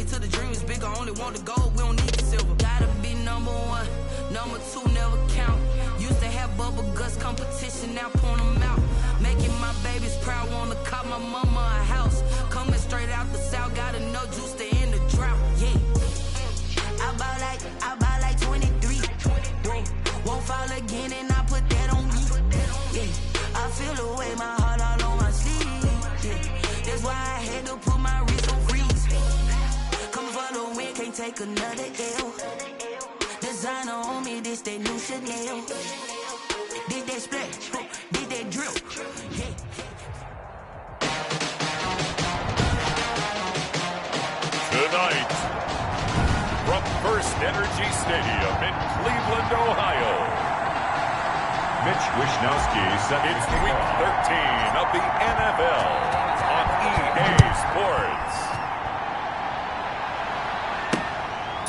to the dream is bigger. Only want the gold, we don't need the silver. Gotta be number one, number two never count. Used to have bubble guts competition, now point them out. Making my babies proud, wanna cop my mama a house. Coming straight out the south, got enough juice to end the drought. Yeah, I buy like 23. Whoa, won't fall again, and I put that on me. Yeah, I feel the way, my heart all on my sleeve. Yeah, that's why I had to put my wrist on freeze. Coming for the win, can't take another L. Designer on me, this that new Chanel. Did that splash, did that drill. Yeah. Tonight, from First Energy Stadium in Cleveland, Ohio, Mitch Wishnowsky set it's Week 13 of the NFL on EA Sports.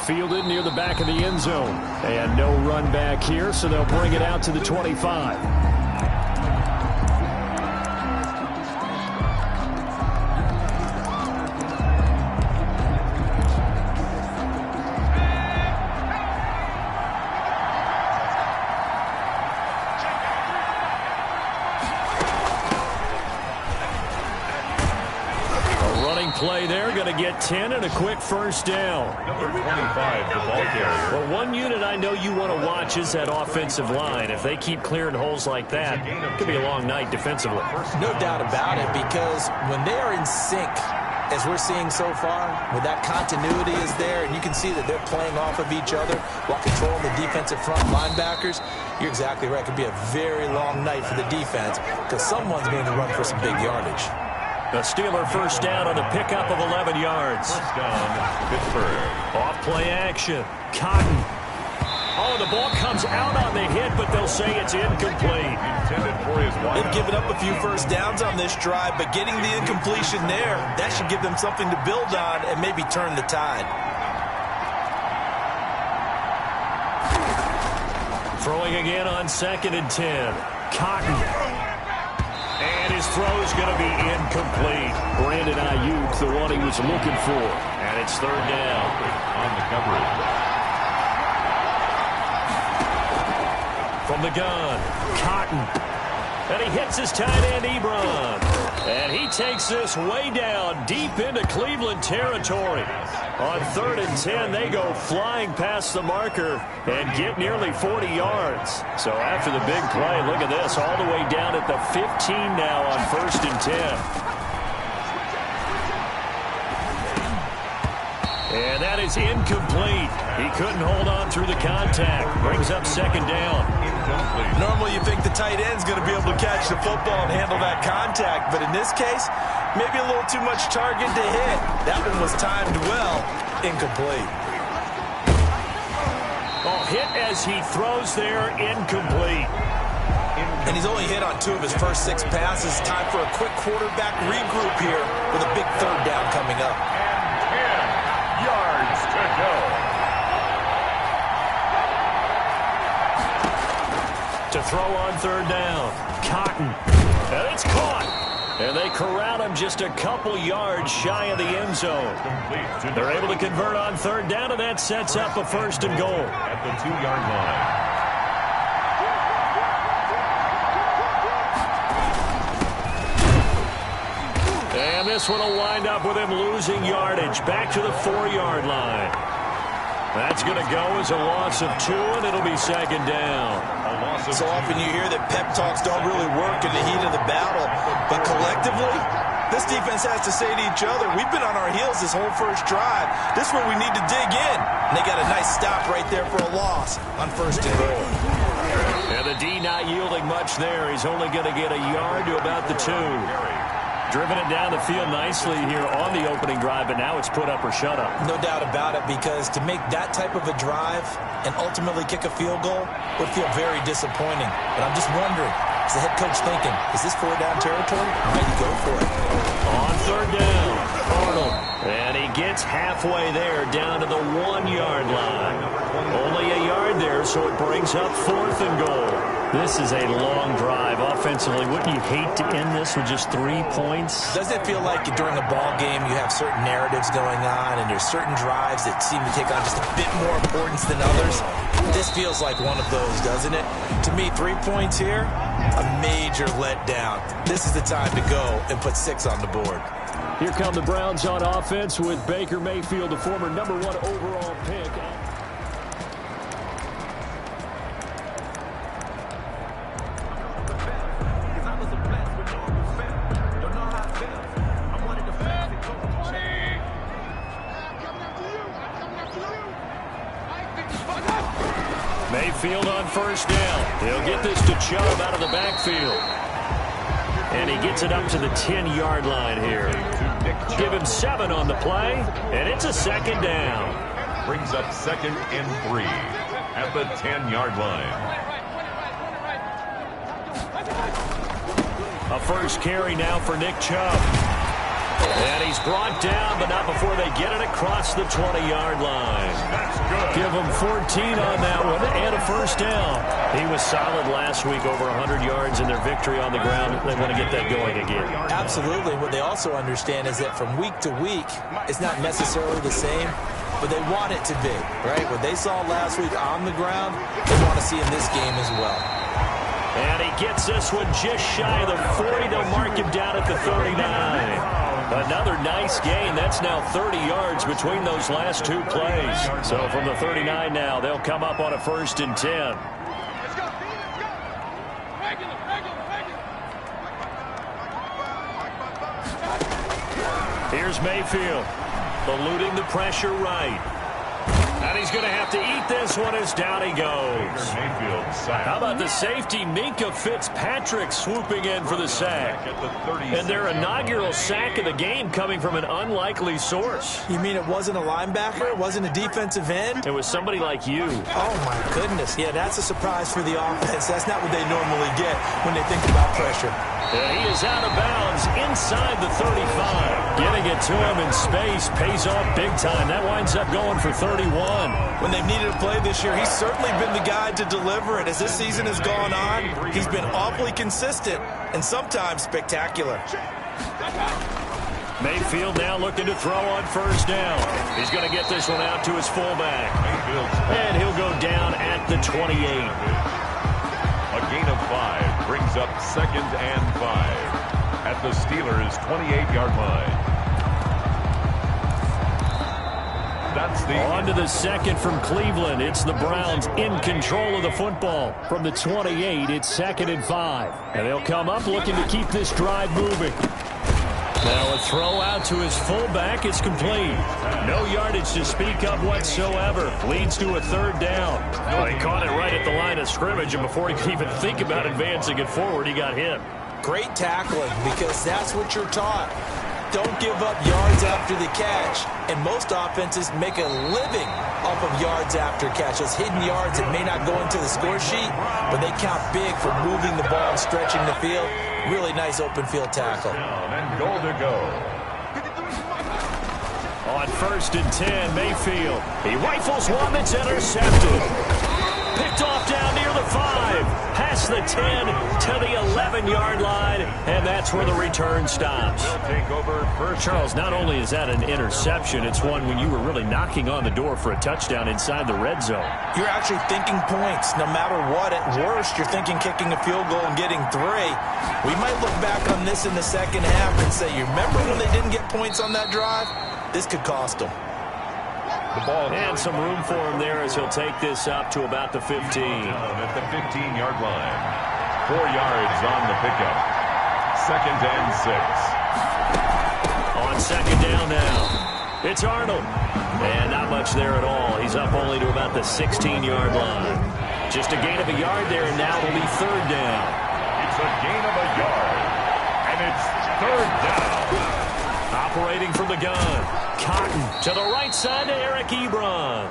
Fielded near the back of the end zone. And no run back here, so they'll bring it out to the 25. Play there, going to get 10 and a quick first down. Number 25, the ball carrier. Well, one unit I know you want to watch is that offensive line. If they keep clearing holes like that, it could be a long night defensively. No doubt about it, because when they are in sync, as we're seeing so far, when that continuity is there, and you can see that they're playing off of each other while controlling the defensive front linebackers, you're exactly right. It could be a very long night for the defense, because someone's going to run for some big yardage. The Steeler first down on a pickup of 11 yards. First down, Pittsburgh. Off play action. Cotton. Oh, the ball comes out on the hit, but they'll say it's incomplete. Intended for his wide. They've given up a few first downs on this drive, but getting the incompletion there, that should give them something to build on and maybe turn the tide. Throwing again on 2nd and 10. Cotton. And his throw is going to be incomplete. Brandon Ayuk, the one he was looking for. And it's 3rd down. On the coverage. From the gun, Cotton. And he hits his tight end, Ebron. And he takes this way down deep into Cleveland territory. On 3rd and 10, they go flying past the marker and get nearly 40 yards. So after the big play, look at this, all the way down at the 15 now on 1st and 10. And that is incomplete. He couldn't hold on through the contact. Brings up 2nd down. Normally you think the tight end's going to be able to catch the football and handle that contact, but in this case, maybe a little too much target to hit. That one was timed well. Incomplete. Oh, hit as he throws there, incomplete. And he's only hit on 2 of his first 6 passes. Time for a quick quarterback regroup here with a big 3rd down coming up. And 10 yards to go. To throw on 3rd down. Cotton. And it's caught. And they corral him just a couple yards shy of the end zone. They're able to convert on 3rd down, and that sets up a 1st and goal. At the 2-yard line. And this one will wind up with him losing yardage. Back to the 4-yard line. That's going to go as a loss of 2, and it'll be 2nd down. So often you hear that pep talks don't really work in the heat of the battle, but collectively, this defense has to say to each other, we've been on our heels this whole first drive. This is where we need to dig in. And they got a nice stop right there for a loss on 1st and goal. And the D not yielding much there. He's only going to get a yard to about the 2. Driven it down the field nicely here on the opening drive, but now it's put up or shut up. No doubt about it, because to make that type of a drive and ultimately kick a field goal would feel very disappointing. But I'm just wondering, is the head coach thinking, is this 4-down territory? Or might he go for it? On 3rd down, Arnold. And he gets halfway there, down to the 1-yard line. Only a yard there, so it brings up 4th and goal. This is a long drive offensively. Wouldn't you hate to end this with just 3 points? Doesn't it feel like during a ball game you have certain narratives going on and there's certain drives that seem to take on just a bit more importance than others? This feels like one of those, doesn't it? To me, 3 points here, a major letdown. This is the time to go and put 6 on the board. Here come the Browns on offense with Baker Mayfield, the former #1 overall pick. Mayfield on 1st down. He'll get this to Chubb out of the backfield. And he gets it up to the 10-yard line here. Give him 7 on the play, and it's a 2nd down. Brings up 2nd and 3 at the 10-yard line. A first carry now for Nick Chubb. And he's brought down, but not before they get it across the 20-yard line. That's good. Give him 14 on that one and a 1st down. He was solid last week, over 100 yards in their victory on the ground. They want to get that going again. Absolutely. What they also understand is that from week to week, it's not necessarily the same, but they want it to be, right? What they saw last week on the ground, they want to see in this game as well. And he gets this one just shy of the 40. They'll mark him down at the 39. Another nice gain. That's now 30 yards between those last 2 plays. So from the 39 now, they'll come up on a 1st and 10. Here's Mayfield, eluding the pressure right. And he's going to have to eat this one as down he goes. How about the safety, Minkah Fitzpatrick, swooping in for the sack. And their inaugural sack of the game coming from an unlikely source. You mean it wasn't a linebacker? It wasn't a defensive end? It was somebody like you. Oh, my goodness. Yeah, that's a surprise for the offense. That's not what they normally get when they think about pressure. And he is out of bounds inside the 35. Getting it to him in space pays off big time. That winds up going for 31. When they've needed a play this year, he's certainly been the guy to deliver it. As this season has gone on, he's been awfully consistent and sometimes spectacular. Mayfield now looking to throw on 1st down. He's going to get this one out to his fullback. And he'll go down at the 28. A gain of 5 brings up 2nd and 5 at the Steelers' 28-yard line. That's the on to the 2nd from Cleveland. It's the Browns in control of the football. From the 28, it's 2nd and 5. And they'll come up looking to keep this drive moving. Now a throw out to his fullback. It's complete. No yardage to speak of whatsoever. Leads to a 3rd down. Oh, he caught it right at the line of scrimmage, and before he could even think about advancing it forward, he got hit. Great tackling, because that's what you're taught. Don't give up yards after the catch. And most offenses make a living off of yards after catch. Those hidden yards that may not go into the score sheet, but they count big for moving the ball and stretching the field. Really nice open field tackle. And goal to go. On 1st and 10, Mayfield. He rifles one that's intercepted. Picked off down near the 5. Past the 10 to the 11-yard line. And that's where the return stops. Take over first. Charles, not only is that an interception, it's one when you were really knocking on the door for a touchdown inside the red zone. You're actually thinking points. No matter what, at worst, you're thinking kicking a field goal and getting 3. We might look back on this in the 2nd half and say, you remember when they didn't get points on that drive? This could cost them. The ball and some room for him there as he'll take this up to about the 15. At the 15-yard line. 4 yards on the pickup. 2nd and 6. On 2nd down now. It's Arnold. And not much there at all. He's up only to about the 16-yard line. Just a gain of a yard there, and now it'll be 3rd down. It's a gain of a yard. And it's 3rd down. Operating from the gun. Cotton to the right side to Eric Ebron.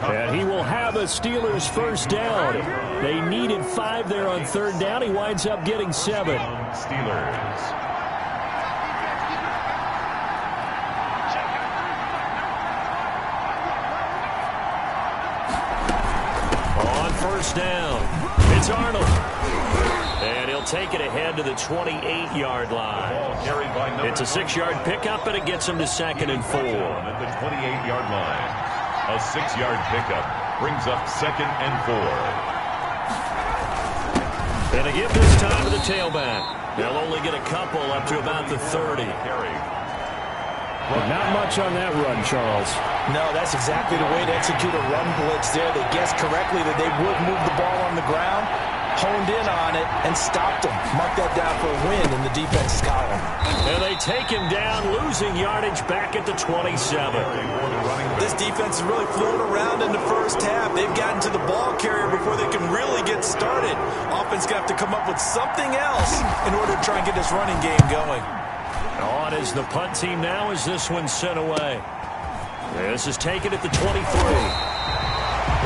And he will have a Steelers 1st down. They needed 5 there on 3rd down. He winds up getting 7. Steelers. first down. It's Arnold. And he'll take it ahead to the 28-yard line. It's a 6-yard pickup, and it gets him to 2nd and 4. At the 28-yard line. A 6-yard pickup brings up 2nd and 4. And a give this time to the tailback. They'll only get a couple up to about the 30. But not much on that run, Charles. No, that's exactly the way to execute a run blitz there. They guessed correctly that they would move the ball on the ground, honed in on it, and stopped them. Mark that down for a win in the defense's column. And they take him down, losing yardage back at the 27. This defense is really flown around in the first half. They've gotten to the ball carrier before they can really get started. Offense going to have to come up with something else in order to try and get this running game going. On is the punt team now as this one's sent away. This is taken at the 23.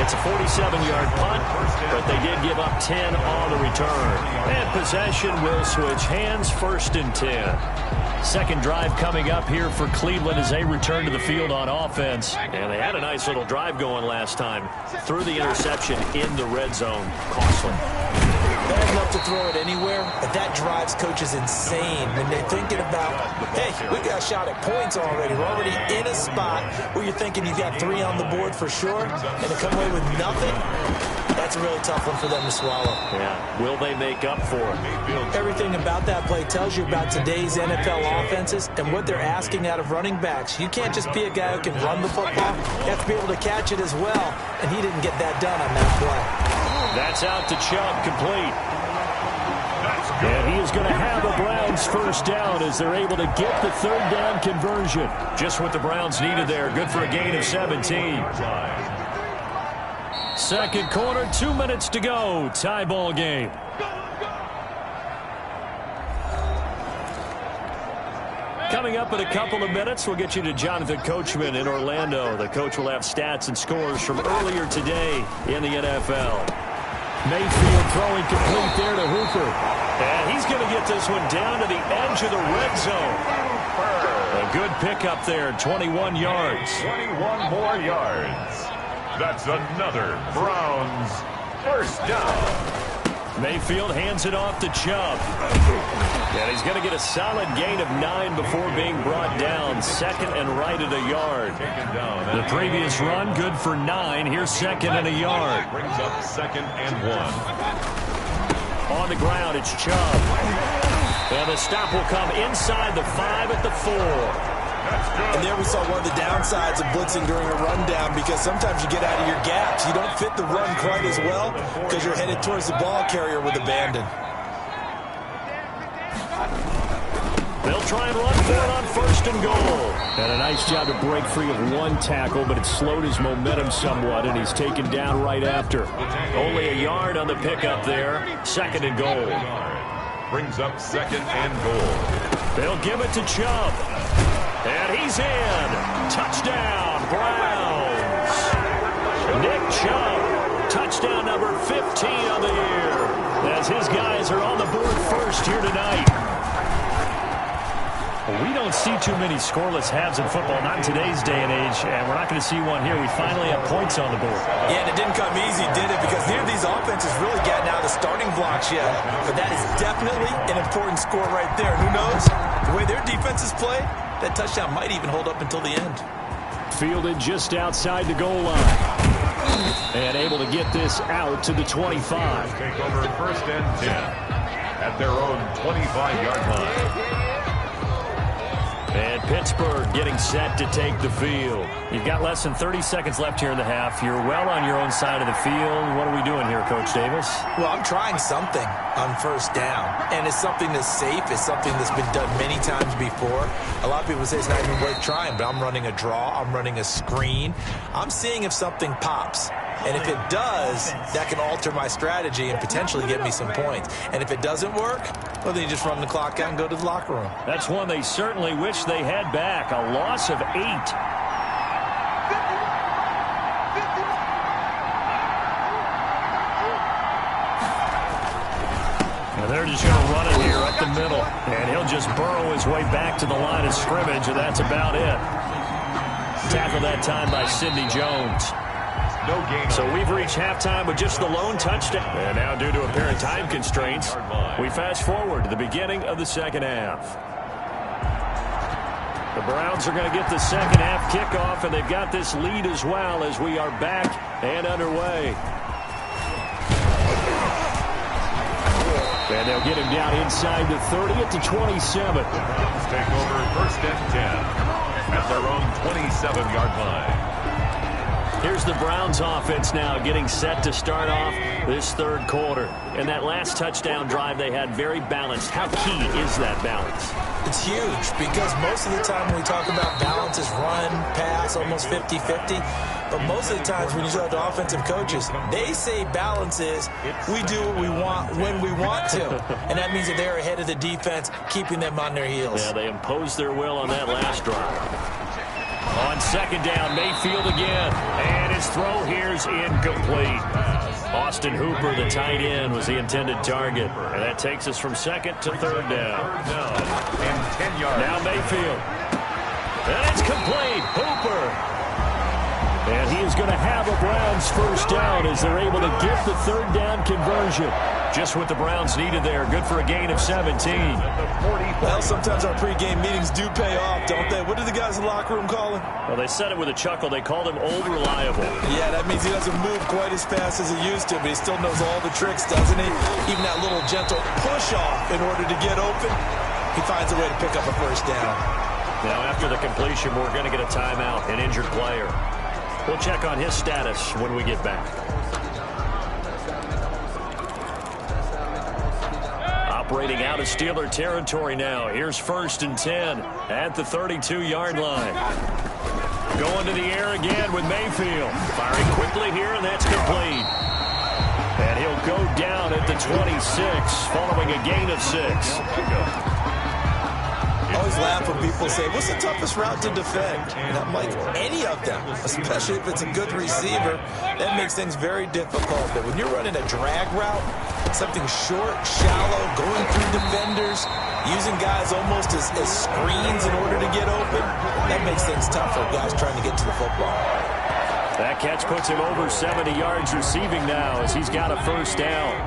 It's a 47-yard punt, but they did give up 10 on the return. And possession will switch hands, 1st and 10. Second drive coming up here for Cleveland as they return to the field on offense. And they had a nice little drive going last time. Threw the interception in the red zone. Costly. Bad enough to throw it anywhere, but that drives coaches insane when they're thinking about, hey, we got a shot at points already. We're already in a spot where you're thinking you got 3 on the board for sure, and to come away with nothing, that's a really tough one for them to swallow. Yeah, will they make up for it? Everything about that play tells you about today's NFL offenses and what they're asking out of running backs. You can't just be a guy who can run the football. You have to be able to catch it as well, and he didn't get that done on that play. That's out to Chubb, complete. And he is going to have a Browns first down as they're able to get the 3rd down conversion. Just what the Browns needed there. Good for a gain of 17. Second quarter, 2 minutes to go. Tie ball game. Coming up in a couple of minutes, we'll get you to Jonathan Coachman in Orlando. The coach will have stats and scores from earlier today in the NFL. Mayfield throwing complete there to Hooper. And he's going to get this one down to the edge of the red zone. A good pickup there, 21 yards. 21 more yards. That's another Browns first down. Mayfield hands it off to Chubb. And he's going to get a solid gain of 9 before being brought down. 2nd and right at a yard. The previous run, good for 9. Here's 2nd and a yard. Brings up 2nd and 1. On the ground, it's Chubb. And the stop will come inside the 5 at the 4. And there we saw one of the downsides of blitzing during a rundown, because sometimes you get out of your gaps. You don't fit the run quite as well because you're headed towards the ball carrier with abandon. They'll try and run for it on 1st and goal. And a nice job to break free of 1 tackle, but it slowed his momentum somewhat, and he's taken down right after. Only a yard on the pickup there. 2nd and goal. Brings up 2nd and goal. They'll give it to Chubb. And he's in. Touchdown, Browns. Nick Chubb, touchdown number 15 on the year, as his guys are on the board first here tonight. Well, we don't see too many scoreless halves in football, not in today's day and age, and we're not going to see one here. We finally have points on the board. Yeah, and it didn't come easy, did it? Because neither of these offenses really gotten out of the starting blocks yet. But that is definitely an important score right there. Who knows? The way their defenses play, that touchdown might even hold up until the end. Fielded just outside the goal line. And able to get this out to the 25. Take over 1st and 10 at their own 25-yard line. And Pittsburgh getting set to take the field. You've got less than 30 seconds left here in the half. You're well on your own side of the field. What are we doing here, Coach Davis? Well, I'm trying something on 1st down, and it's something that's safe. It's something that's been done many times before. A lot of people say it's not even worth trying, but I'm running a draw. I'm running a screen. I'm seeing if something pops. And if it does, that can alter my strategy and potentially get me some points. And if it doesn't work, well, then you just run the clock out and go to the locker room. That's one they certainly wish they had back. A loss of 8. And they're just going to run it here up the middle. And he'll just burrow his way back to the line of scrimmage, and that's about it. Tackled that time by Sidney Jones. No gain. So we've reached halftime with just the lone touchdown. And now, due to apparent time constraints, we fast forward to the beginning of the second half. The Browns are going to get the second half kickoff, and they've got this lead as well as we are back and underway. And they'll get him down inside the 30 at the 27. Browns take over 1st and 10 at their own 27-yard line. Here's the Browns offense now getting set to start off this third quarter. And that last touchdown drive they had very balanced. How key is that balance? It's huge because most of the time when we talk about balance is run, pass, almost 50-50. But most of the times when you talk to offensive coaches, they say balance is we do what we want when we want to. And that means that they're ahead of the defense, keeping them on their heels. Yeah, they imposed their will on that last drive. On second down, Mayfield again. And his throw here's incomplete. Austin Hooper, the tight end, was the intended target. And that takes us from second to third down. And 10 yards. Now Mayfield. And it's complete. Hooper. And he is going to have a Browns first down as they're able to get the third down conversion. Just what the Browns needed there. Good for a gain of 17. Well, sometimes our pregame meetings do pay off, don't they? What did the guys in the locker room call him? Well, they said it with a chuckle. They called him Old Reliable. Yeah, that means he doesn't move quite as fast as he used to, but he still knows all the tricks, doesn't he? Even that little gentle push-off in order to get open, he finds a way to pick up a first down. Now, after the completion, we're going to get a timeout, an injured player. We'll check on his status when we get back. Operating out of Steeler territory now. Here's 1st and 10 at the 32-yard line. Going to the air again with Mayfield. Firing quickly here, and that's complete. And he'll go down at the 26, following a gain of 6. I always laugh when people say, what's the toughest route to defend? And I'm like, any of them, especially if it's a good receiver. That makes things very difficult. But when you're running a drag route, something short, shallow, going through defenders, using guys almost as screens in order to get open, that makes things tough for guys trying to get to the football. That catch puts him over 70 yards receiving now as he's got a first down.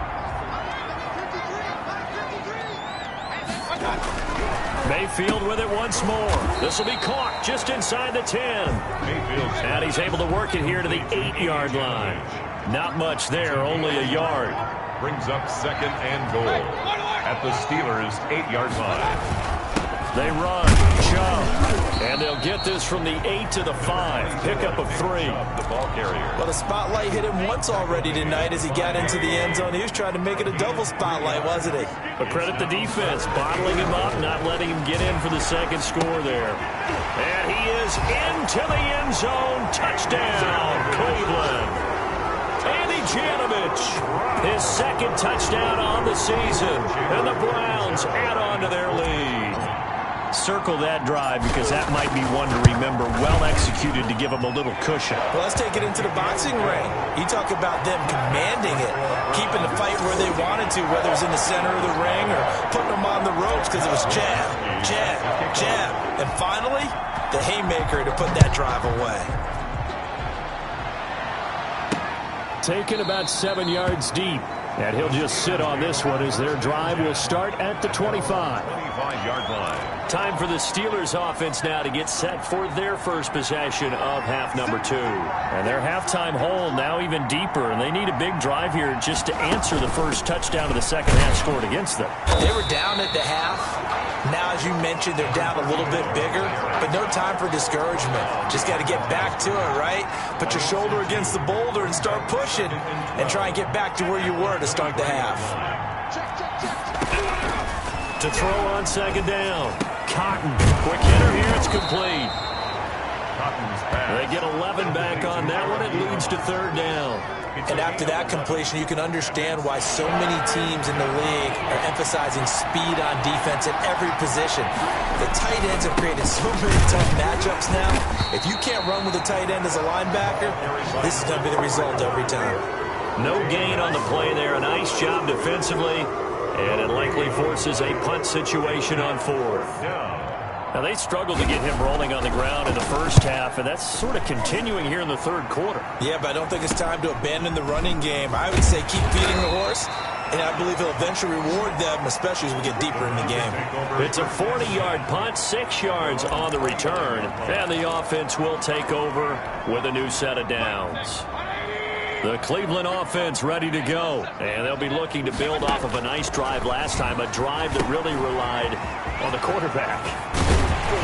Mayfield with it once more. This will be caught just inside the 10. And he's able to work it here to the 8-yard line. Not much there, only a yard. Brings up 2nd and goal at the Steelers' 8-yard line. They run, jump, and they'll get this from the 8 to the 5. Pickup of 3. The ball carrier. Well, the spotlight hit him once already tonight as he got into the end zone. He was trying to make it a double spotlight, wasn't he? But credit the defense, bottling him up, not letting him get in for the second score there. And he is into the end zone. Touchdown, Cleveland. Andy Janovich, his second touchdown on the season. And the Browns add on to their lead. Circle that drive because that might be one to remember. Well executed to give them a little cushion. Well, let's take it into the boxing ring. You talk about them commanding it, keeping the fight where they wanted to, whether it was in the center of the ring or putting them on the ropes because it was jab, jab, jab. And finally, the haymaker to put that drive away. Taken about 7 yards deep. And he'll just sit on this one as their drive will start at the 25. 25-yard line. Time for the Steelers offense now to get set for their first possession of half number 2. And their halftime hole now even deeper, and they need a big drive here just to answer the first touchdown of the second half scored against them. They were down at the half. Now, as you mentioned, they're down a little bit bigger, but no time for discouragement. Just got to get back to it, right? Put your shoulder against the boulder and start pushing and try and get back to where you were to start the half. To throw on second down. Cotton. Quick hitter here. It's complete. Cotton's pass. They get 11 back on that one. It leads to third down. And after that completion, you can understand why so many teams in the league are emphasizing speed on defense at every position. The tight ends have created so many tough matchups now. If you can't run with a tight end as a linebacker, this is going to be the result every time. No gain on the play there. A nice job defensively. And it likely forces a punt situation on 4th. Now, they struggled to get him rolling on the ground in the first half, and that's sort of continuing here in the third quarter. Yeah, but I don't think it's time to abandon the running game. I would say keep feeding the horse, and I believe he'll eventually reward them, especially as we get deeper in the game. It's a 40-yard punt, 6 yards on the return, and the offense will take over with a new set of downs. The Cleveland offense ready to go, and they'll be looking to build off of a nice drive last time, a drive that really relied on the quarterback.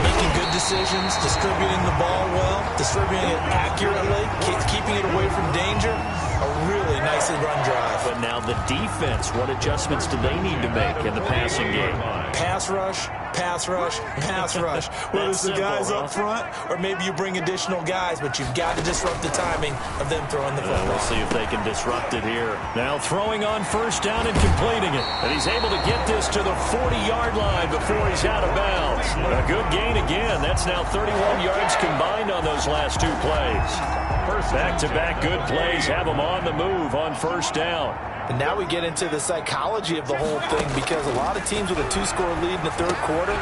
Making good decisions, distributing the ball well, distributing it accurately, keeping it away from danger. A really nicely run drive. But now the defense, what adjustments do they need to make in the passing game? Pass rush, pass rush, pass rush. Whether it's the guys up front or maybe you bring additional guys, but you've got to disrupt the timing of them throwing the football. We'll see if they can disrupt it here. Now throwing on first down and completing it. And he's able to get this to the 40-yard line before he's out of bounds. A good gain again. That's now 31 yards combined on those last 2 plays. Back-to-back good plays have them on the move on first down. And now we get into the psychology of the whole thing, because a lot of teams with a 2-score lead in the third quarter,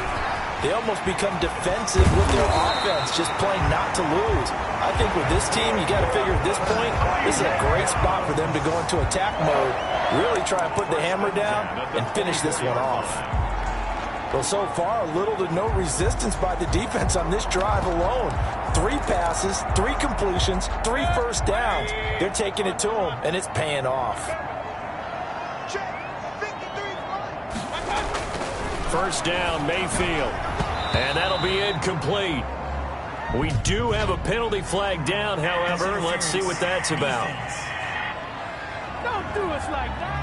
they almost become defensive with their offense, just playing not to lose. I think with this team, you got to figure at this point, this is a great spot for them to go into attack mode, really try and put the hammer down and finish this one off. Well, so far, little to no resistance by the defense on this drive alone. 3 passes, 3 completions, 3 first downs. They're taking it to them, and it's paying off. First down, Mayfield. And that'll be incomplete. We do have a penalty flag down, however. Let's see what that's about. Don't do us like that.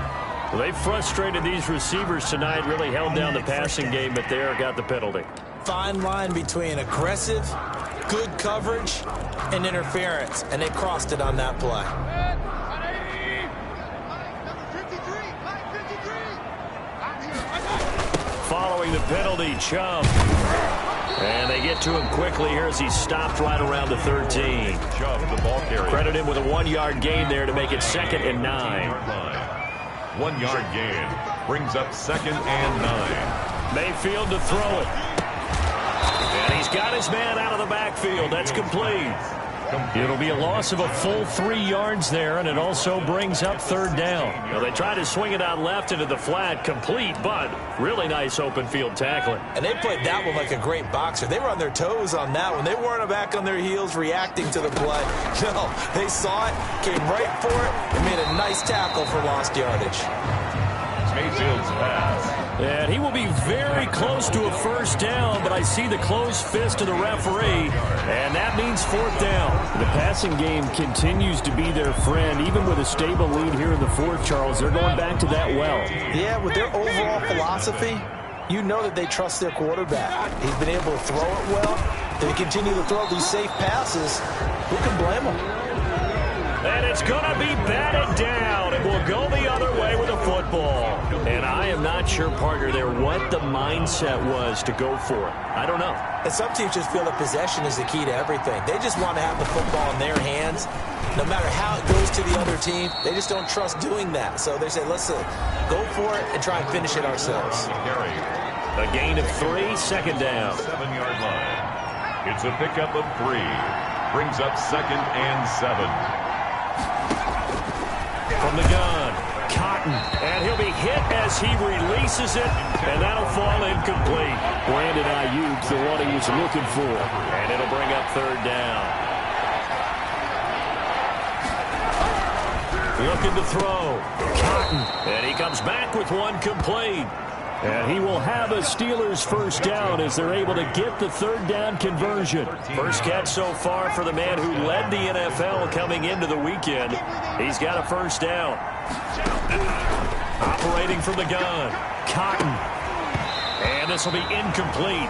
Well, they frustrated these receivers tonight, really held down the passing game, but there got the penalty. Fine line between aggressive, good coverage, and interference, and they crossed it on that play. Following the penalty, Chubb. And they get to him quickly here as he's stopped right around the 13. Chubb, the ball carrier. Credit him with a 1-yard gain there to make it 2nd and 9. 1-yard gain brings up 2nd and 9. Mayfield to throw it. And he's got his man out of the backfield. That's complete. It'll be a loss of a full 3 yards there, and it also brings up 3rd down. Now, they try to swing it out left into the flat, complete, but really nice open field tackling. And they played that one like a great boxer. They were on their toes on that one. They weren't back on their heels reacting to the play. No, they saw it, came right for it, and made a nice tackle for lost yardage. Mayfield's pass. And he will be very close to a first down, but I see the closed fist of the referee, and that means 4th down. The passing game continues to be their friend, even with a stable lead here in the 4th, Charles. They're going back to that well. Yeah, with their overall philosophy, you know that they trust their quarterback. He's been able to throw it well. They continue to throw these safe passes. Who can blame them? And it's going to be batted down. It will go the other way with a football. And I am not sure, partner, there what the mindset was to go for it. I don't know. And some teams just feel that possession is the key to everything. They just want to have the football in their hands. No matter how it goes to the other team, they just don't trust doing that. So they say, listen, go for it and try and finish it ourselves. A gain of 3, 2nd down. 7-yard line. It's a pickup of 3. Brings up 2nd and 7. From the gun, Cotton, and he'll be hit as he releases it, and that'll fall incomplete. Brandon Ayuk, the one he was looking for, and it'll bring up 3rd down. Looking to throw, Cotton, and he comes back with one complete. And he will have a Steelers first down as they're able to get the 3rd down conversion. First catch so far for the man who led the NFL coming into the weekend. He's got a first down. Operating from the gun, Cotton. And this will be incomplete.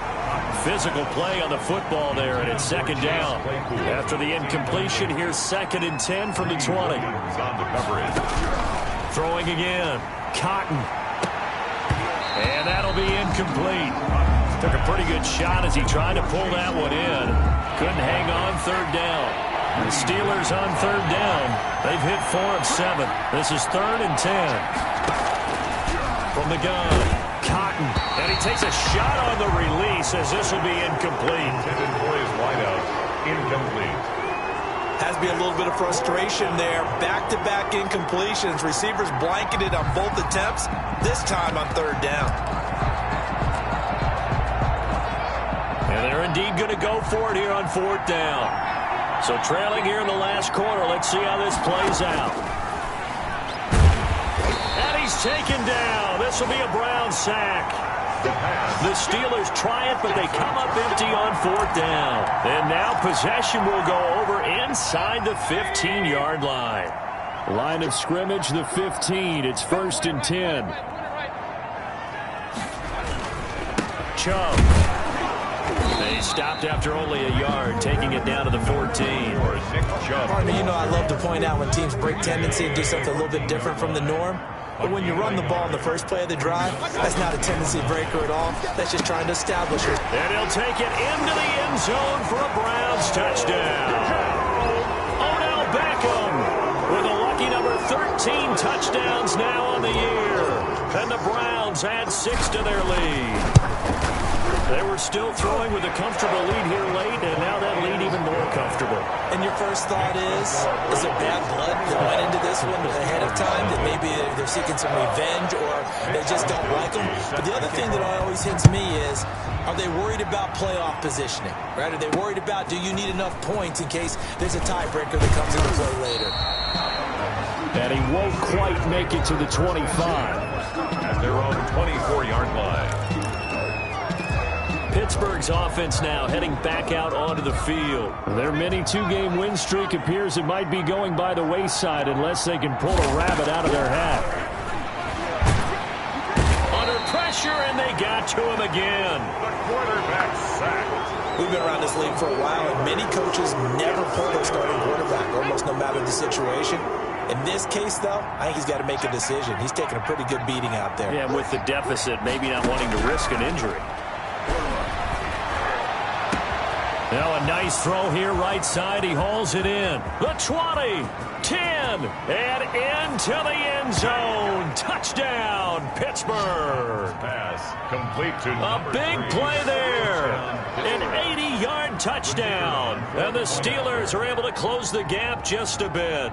Physical play on the football there, and it's 2nd down. After the incompletion, here's 2nd and 10 from the 20. Throwing again, Cotton. And that'll be incomplete. Took a pretty good shot as he tried to pull that one in. Couldn't hang on 3rd down. The Steelers on 3rd down. They've hit 4 of 7. This is 3rd and 10. From the gun, Cotton. And he takes a shot on the release as this will be incomplete. Intended for his wideout. Incomplete. Has to be a little bit of frustration there. Back-to-back incompletions. Receivers blanketed on both attempts, this time on third down. And they're indeed going to go for it here on fourth down. So trailing here in the last quarter. Let's see how this plays out. And he's taken down. This will be a Brown sack. The Steelers try it, but they come up empty on fourth down. And now possession will go over inside the 15-yard line. Line of scrimmage, the 15. It's 1st and 10. Chubb. They stopped after only a yard, taking it down to the 14. Partner, you know I love to point out when teams break tendency and do something a little bit different from the norm. But when you run the ball in the first play of the drive, that's not a tendency breaker at all. That's just trying to establish it. And he'll take it into the end zone for a Browns touchdown. Odell Beckham with a lucky number 13 touchdowns now on the year. And the Browns add 6 to their lead. They were still throwing with a comfortable lead here late, and now that lead even more comfortable. And your first thought is it bad blood that went into this one ahead of time, that maybe they're seeking some revenge or they just don't like them? But the other thing that always hits me is, are they worried about playoff positioning? Right? Are they worried about, do you need enough points in case there's a tiebreaker that comes into play later? And he won't quite make it to the 25. At their own 24-yard line. Pittsburgh's offense now heading back out onto the field. Their mini two-game win streak appears it might be going by the wayside unless they can pull a rabbit out of their hat. Under pressure, and they got to him again. The quarterback sacked. We've been around this league for a while, and many coaches never pull their starting quarterback, almost no matter the situation. In this case, though, I think he's got to make a decision. He's taking a pretty good beating out there. Yeah, with the deficit, maybe not wanting to risk an injury. Now a nice throw here right side. He hauls it in. The 20, 10, and into the end zone. Touchdown, Pittsburgh. Pass complete to A big play there. An 80-yard touchdown. And the Steelers are able to close the gap just a bit.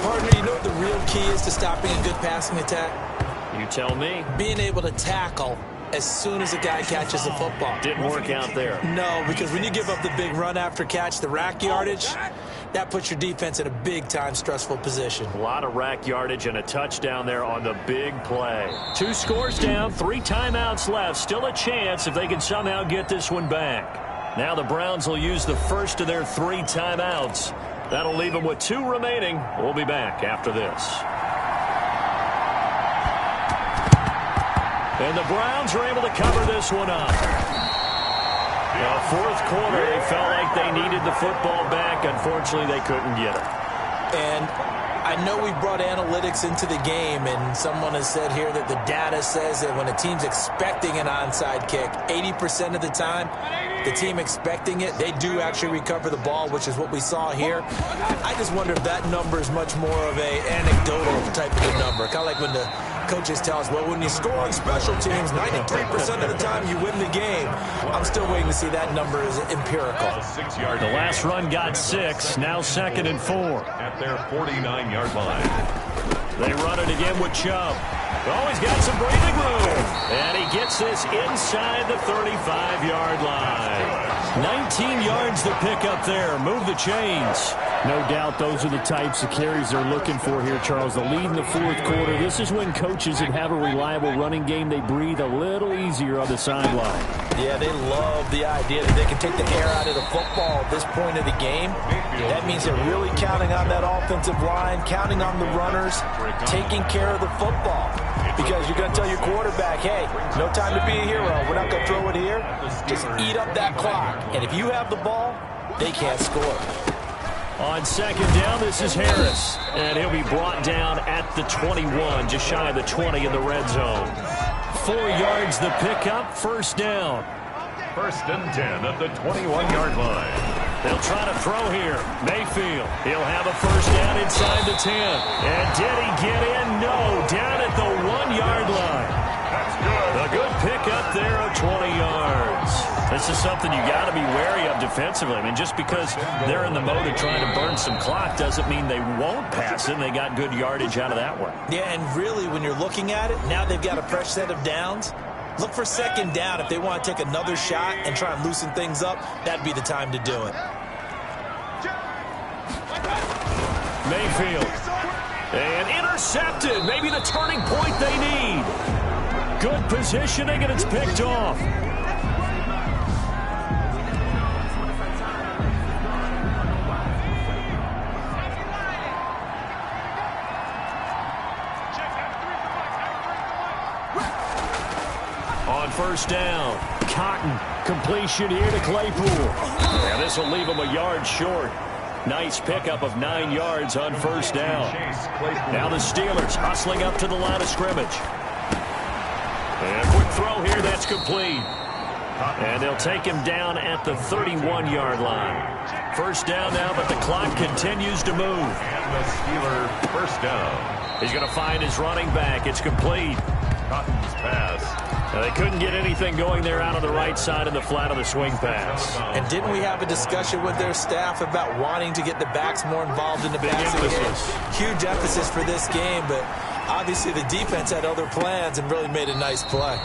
Partner, you know what the real key is to stopping a good passing attack? You tell me. Being able to tackle as soon as a guy catches the football. Didn't work out there. No, because when you give up the big run after catch, the rack yardage, that puts your defense in a big-time stressful position. A lot of rack yardage and a touchdown there on the big play. 2 scores down, 3 timeouts left. Still a chance if they can somehow get this one back. Now the Browns will use the first of their 3 timeouts. That'll leave them with 2 remaining. We'll be back after this. And the Browns are able to cover this one up. Now, 4th quarter, they felt like they needed the football back. Unfortunately, they couldn't get it. And I know we brought analytics into the game, and someone has said here that the data says that when a team's expecting an onside kick, 80% of the time, the team expecting it, they do actually recover the ball, which is what we saw here. I just wonder if that number is much more of a anecdotal type of a number. Kind of like when the coaches tell us, well, when you score on special teams, 93% of the time you win the game. I'm still waiting to see that number is empirical. The last run got 6, now 2nd and 4. At their 49-yard line. They run it again with Chubb. Oh, he's got some breathing room. And he gets this inside the 35-yard line. 19 yards to pick up there. Move the chains. No doubt those are the types of carries they're looking for here, Charles. The lead in the 4th quarter. This is when coaches that have a reliable running game, they breathe a little easier on the sideline. Yeah, they love the idea that they can take the air out of the football at this point of the game. That means they're really counting on that offensive line, counting on the runners, taking care of the football. Because you're going to tell your quarterback, hey, no time to be a hero. We're not going to throw it here. Just eat up that clock. And if you have the ball, they can't score. On 2nd down, this is Harris. And he'll be brought down at the 21, just shy of the 20 in the red zone. 4 yards the pickup, 1st down. 1st and 10 at the 21-yard line. They'll try to throw here. Mayfield, he'll have a 1st down inside the 10. And did he get in? No, down at the 1-yard line. That's A good pickup there of 20 yards. This is something you got to be wary of defensively. I mean, just because they're in the mode of trying to burn some clock doesn't mean they won't pass it. And they got good yardage out of that one. Yeah, and really, when you're looking at it, now they've got a fresh set of downs. Look for second down. If they want to take another shot and try and loosen things up, that'd be the time to do it. Mayfield. And intercepted. Maybe the turning point they need. Good positioning, and it's picked off. On first down, Cotton. Completion here to Claypool. And this will leave him a yard short. Nice pickup of 9 yards on first down. Now the Steelers hustling up to the line of scrimmage. And a quick throw here, that's complete. And they'll take him down at the 31-yard line. First down now, but the clock continues to move. And the Steeler first down. He's going to find his running back. It's complete. Cotton's pass. Now, they couldn't get anything going there out of the right side in the flat of the swing pass. And didn't we have a discussion with their staff about wanting to get the backs more involved in the passing game? Huge emphasis for this game, but obviously the defense had other plans and really made a nice play.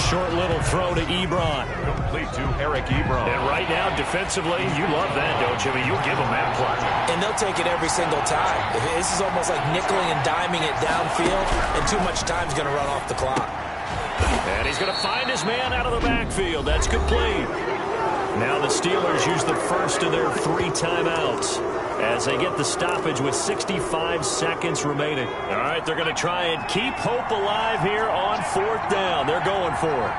Short little throw to Ebron. Complete to Eric Ebron. And right now, defensively, you love that, don't you? I mean, you'll give them that play. And they'll take it every single time. This is almost like nickeling and diming it downfield, and too much time's going to run off the clock. And he's going to find his man out of the backfield. That's complete. Now the Steelers use the first of their 3 timeouts as they get the stoppage with 65 seconds remaining. All right, they're going to try and keep hope alive here on 4th down. They're going for it.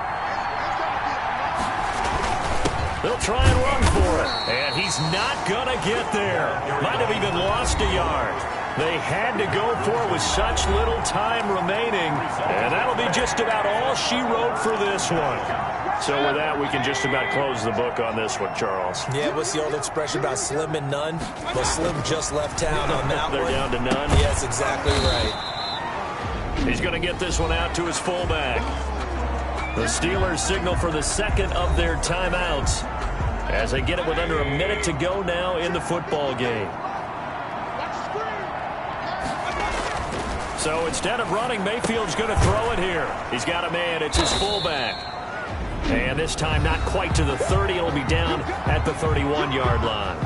They'll try and run for it. And he's not going to get there. Might have even lost a yard. They had to go for it with such little time remaining. And that'll be just about all she wrote for this one. So with that, we can just about close the book on this one, Charles. Yeah, what's the old expression about slim and none? Well, Slim just left town on that They're one. down to none. Yes, exactly right. He's going to get this one out to his fullback. The Steelers signal for the second of their timeouts as they get it with under a minute to go now in the football game. So instead of running, Mayfield's going to throw it here. He's got a man. It's his fullback. And this time not quite to the 30. It'll be down at the 31-yard line.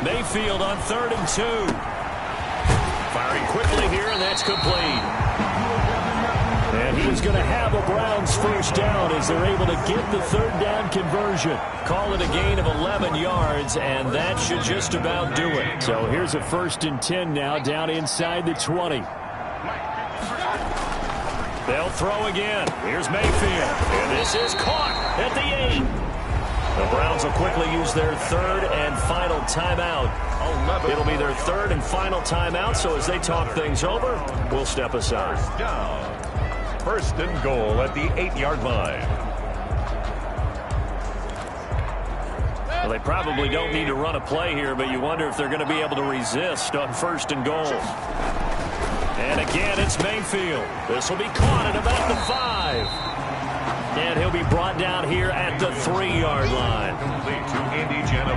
Mayfield on 3rd and 2. Firing quickly here, and that's complete. And he's going to have a Browns first down as they're able to get the 3rd down conversion. Call it a gain of 11 yards, and that should just about do it. So here's a 1st and 10 now down inside the 20. They'll throw again. Here's Mayfield. And this is caught at the 8. The Browns will quickly use their 3rd and final timeout. It'll be their 3rd and final timeout, so as they talk things over, we'll step aside. First down. 1st and goal at the 8-yard line. Well, they probably don't need to run a play here, but you wonder if they're going to be able to resist on 1st and goal. And again, it's Mayfield. This will be caught at about the 5. And he'll be brought down here at the 3-yard line.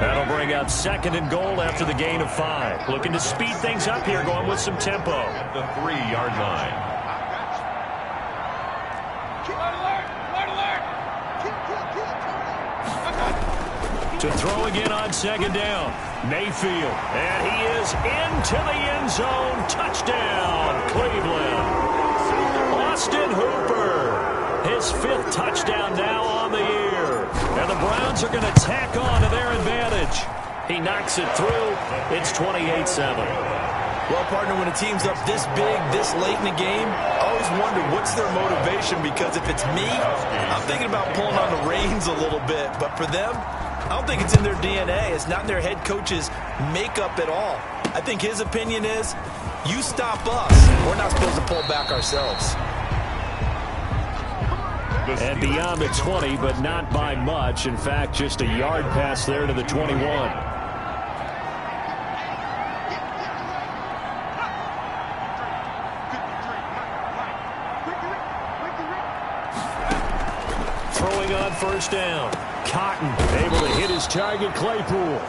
That'll bring up 2nd and goal after the gain of 5. Looking to speed things up here, going with some tempo. At the 3-yard line. To throw again on 2nd down. Mayfield. And he is into the end zone. Touchdown, Cleveland. Austin Hooper. His 5th touchdown now on the year. And the Browns are going to tack on to their advantage. He knocks it through. It's 28-7. Well, partner, when a team's up this big, this late in the game, I always wonder what's their motivation, because if it's me, I'm thinking about pulling on the reins a little bit. But for them, I don't think it's in their DNA. It's not in their head coach's makeup at all. I think his opinion is, you stop us, we're not supposed to pull back ourselves. And beyond the 20, but not by much. In fact, just a yard pass there to the 21. Throwing on first down. Cotton able to hit his target, Claypool.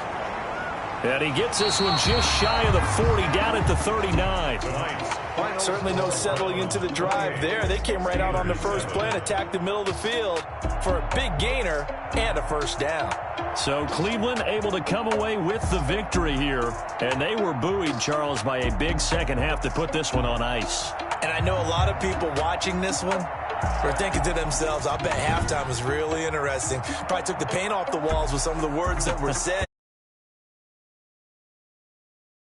And he gets this one just shy of the 40, down at the 39. Certainly no settling into the drive there. They came right out on the first play and attacked the middle of the field for a big gainer and a first down. So Cleveland able to come away with the victory here. And they were buoyed, Charles, by a big second half to put this one on ice. And I know a lot of people watching this one are thinking to themselves, I bet halftime was really interesting. Probably took the paint off the walls with some of the words that were said.